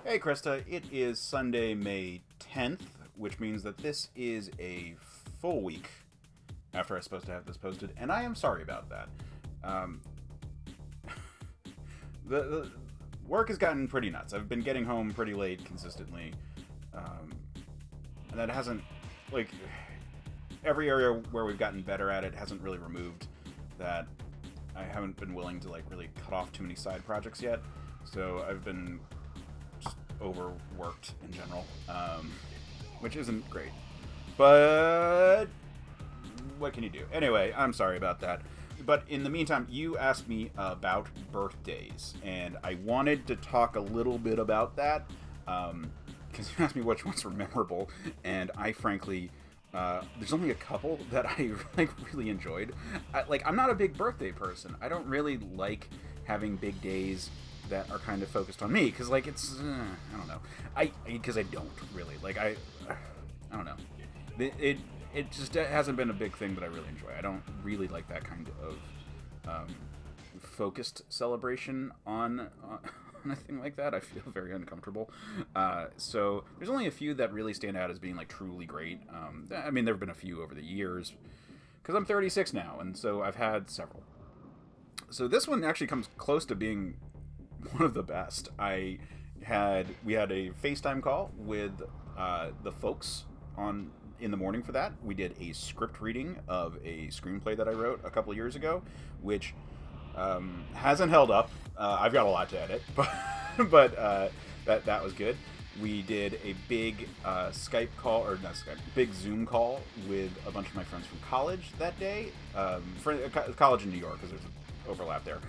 Hey Krista, it is Sunday, May 10th, which means that this is a full week after I'm supposed to have this posted, and I am sorry about that. Um, the work has gotten pretty nuts. I've been getting home pretty late consistently, and that hasn't, like, every area where we've gotten better at it hasn't really removed that. I haven't been willing to, like, really cut off too many side projects yet, so I've been just overworked in general, which isn't great. But what can you do? Anyway, I'm sorry about that. But in the meantime, you asked me about birthdays, and I wanted to talk a little bit about that, because you asked me which ones were memorable, and I frankly... there's only a couple that I really enjoyed. I'm not a big birthday person. I don't really like having big days that are kind of focused on me, because it's I don't know. Because I don't really I don't know. It just hasn't been a big thing that I really enjoy. I don't really like that kind of focused celebration on a thing like that. I feel very uncomfortable. So there's only a few that really stand out as being truly great. I mean, there have been a few over the years, because I'm 36 now, and so I've had several. So this one actually comes close to being one of the best. We had a FaceTime call with the folks in the morning for that. We did a script reading of a screenplay that I wrote a couple years ago, which hasn't held up. I've got a lot to edit, but that was good. We did a big big Zoom call with a bunch of my friends from college that day, college in New York, because there's an overlap there,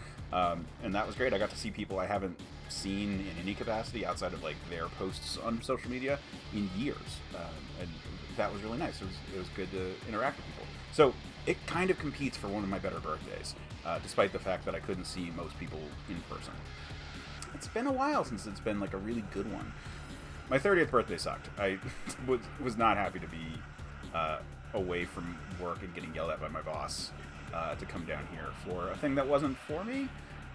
and that was great. I got to see people I haven't seen in any capacity outside of their posts on social media in years, and that was really nice. It was good to interact with people. So it kind of competes for one of my better birthdays, despite the fact that I couldn't see most people in person. It's been a while since it's been a really good one. My 30th birthday sucked. I was not happy to be away from work and getting yelled at by my boss to come down here for a thing that wasn't for me,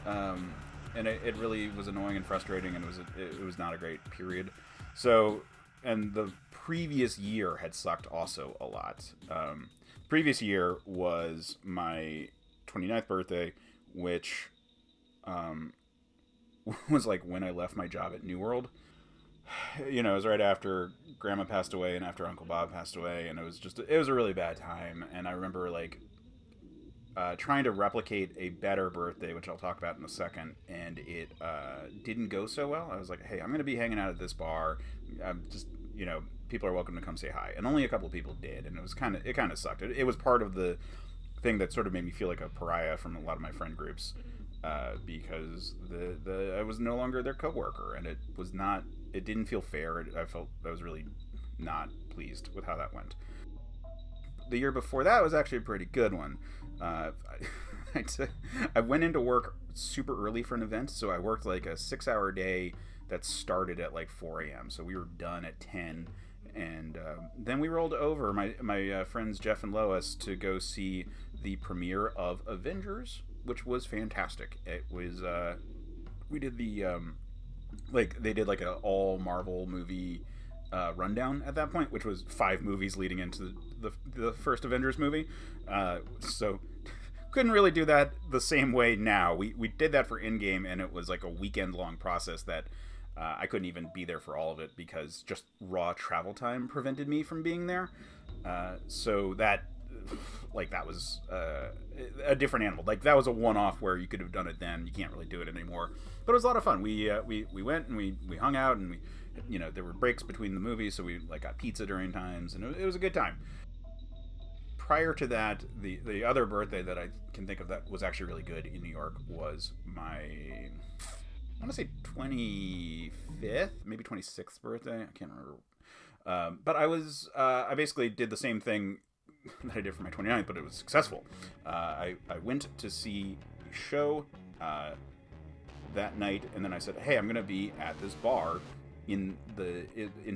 and it really was annoying and frustrating, and it was not a great period. So, and the previous year had sucked also a lot. Previous year was my 29th birthday, which was when I left my job at New World. It was right after Grandma passed away and after Uncle Bob passed away, and it was a really bad time. And I remember trying to replicate a better birthday, which I'll talk about in a second, and it didn't go so well. I was like, hey, I'm going to be hanging out at this bar. I'm just, people are welcome to come say hi. And only a couple of people did, and it kind of sucked. It was part of the thing that sort of made me feel like a pariah from a lot of my friend groups, because I was no longer their coworker, and it didn't feel fair. I was really not pleased with how that went. The year before that was actually a pretty good one. I went into work super early for an event, so I worked a 6-hour day that started at 4 a.m. So we were done at 10, and then we rolled over, my friends Jeff and Lois, to go see the premiere of Avengers, which was fantastic. It was we did the they did an all Marvel movie rundown at that point, which was 5 movies leading into the first Avengers movie. So couldn't really do that the same way now. We did that for Endgame, and it was a weekend long process that I couldn't even be there for all of it because just raw travel time prevented me from being there. So that that was a different animal. That was a one-off where you could have done it then. You can't really do it anymore. But it was a lot of fun. We went and we hung out, and there were breaks between the movies, so we got pizza during times, and it was a good time. Prior to that, the other birthday that I can think of that was actually really good in New York was my, I want to say 25th, maybe 26th birthday. I can't remember. But I basically did the same thing that I did for my 29th, but it was successful. I went to see a show that night, and then I said, hey, I'm going to be at this bar in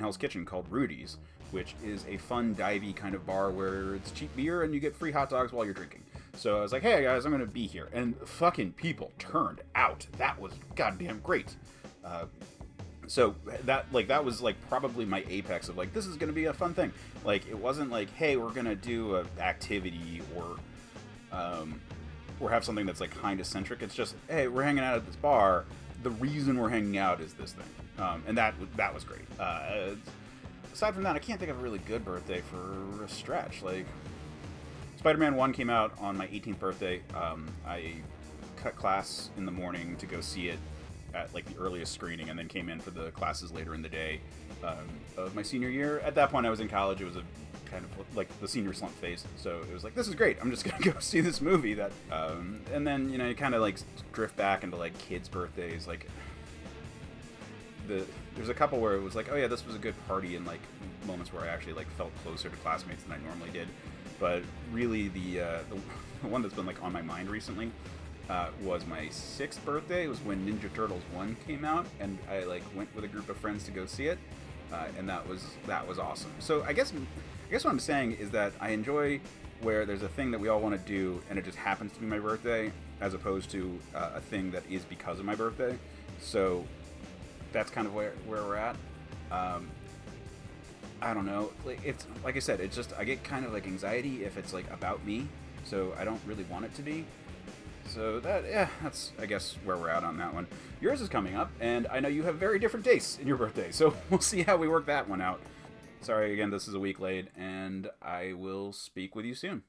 Hell's Kitchen called Rudy's, which is a fun, divey kind of bar where it's cheap beer and you get free hot dogs while you're drinking. So I was like, hey guys, I'm going to be here. And fucking people turned out. That was goddamn great. So that was like probably my apex of like, this is gonna be a fun thing. Like, it wasn't like, hey, we're gonna do a activity or have something that's like kind of centric. It's just, hey, we're hanging out at this bar. The reason we're hanging out is this thing, and that was great. Aside from that, I can't think of a really good birthday for a stretch. Like, Spider-Man 1 came out on my 18th birthday. I cut class in the morning to go see it at like the earliest screening, and then came in for the classes later in the day of my senior year. At that point, I was in college. It was a kind of like the senior slump phase, so it was like, this is great, I'm just gonna go see this movie. That and then, you know, you kind of like drift back into like kids' birthdays. Like, there's a couple where it was like, oh yeah, this was a good party, and like moments where I actually like felt closer to classmates than I normally did. But really, the one that's been like on my mind recently was my 6th birthday. It was when Ninja Turtles 1 came out, and I like went with a group of friends to go see it, and that was awesome. So I guess what I'm saying is that I enjoy where there's a thing that we all want to do, and it just happens to be my birthday, as opposed to a thing that is because of my birthday. So that's kind of where we're at. I don't know. It's like I said, it's just, I get kind of like anxiety if it's like about me, so I don't really want it to be. So that's I guess where we're at on that one. Yours is coming up, and I know you have very different tastes in your birthday, so we'll see how we work that one out. Sorry again, this is a week late, and I will speak with you soon.